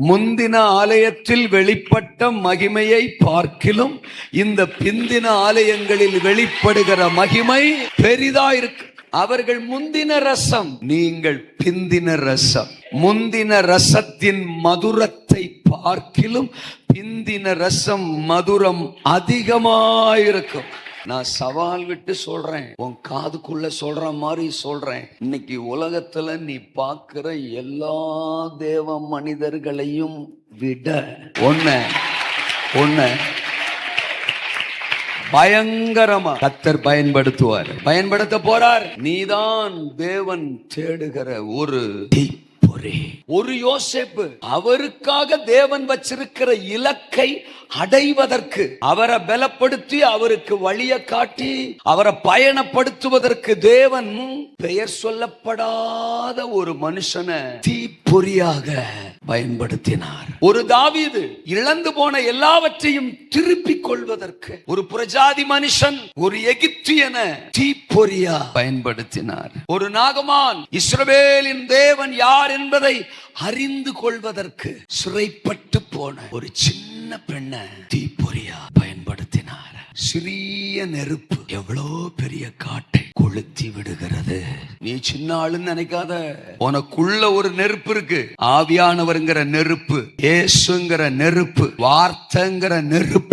முந்தின ஆலயத்தில் வெளிப்பட்ட மகிமையை பார்க்கிலும் இந்த பிந்தின ஆலயங்களில் வெளிப்படுகிற மகிமை பெரிதா இருக்கு. அவர்கள் முந்தின ரசம், நீங்கள் பிந்தின ரசம். முந்தின ரசத்தின் மதுரத்தை பார்க்கிலும் பிந்தின ரசம் மதுரம் அதிகமாயிருக்கும். நான் சவால் விட்டு சொல்றேன், உன் காதுக்குள்ள சொல்ற மாதிரி சொல்றேன். இன்னைக்கு உலகத்துல நீ பார்க்கிற எல்லா தேவ மனிதர்களையும் விட ஒன்ன பயங்கரமா கர்த்தர் பயன்படுத்த போறார். நீதான் தேவன் தேடுகிற ஒரு தீப்பொறி, ஒரு யோசேப்பு. அவருக்காக தேவன் வச்சிருக்கிற இலக்கை அடைவதற்கு, அவரை பலப்படுத்தி அவருக்கு வழியை காட்டி அவரை பயணப்படுத்துவதற்கு தேவன் பெயர் சொல்லப்படாத ஒரு மனுஷனை தீப்பொறியாக பயன்படுத்தினார். ஒரு தாவீது இழந்து போன எல்லாவற்றையும் திருப்பிக் கொள்வதற்கு ஒரு புறஜாதி மனுஷன், ஒரு எகிப்தியனை தீப்பொறியா பயன்படுத்தினார். ஒரு நாகமான் இஸ்ரவேலின் தேவன் யார் என்பதை அறிந்து கொள்வதற்கு சிறைப்பட்டு போன ஒரு சின்ன பெண்ணை தீப்பொறியா பயன்படுத்தினார். சிறிய நெருப்பு எவ்வளோ பெரிய காட்டை கொளுத்தி விடுகிறது. நீ சின்ன ஆளுன்னு நினைக்காத, உனக்குள்ள ஒரு நெருப்பு இருக்கு. ஆவியானவர்ங்கிற நெருப்பு, இயேசுங்கிற நெருப்பு, வார்த்தைங்கிற நெருப்பு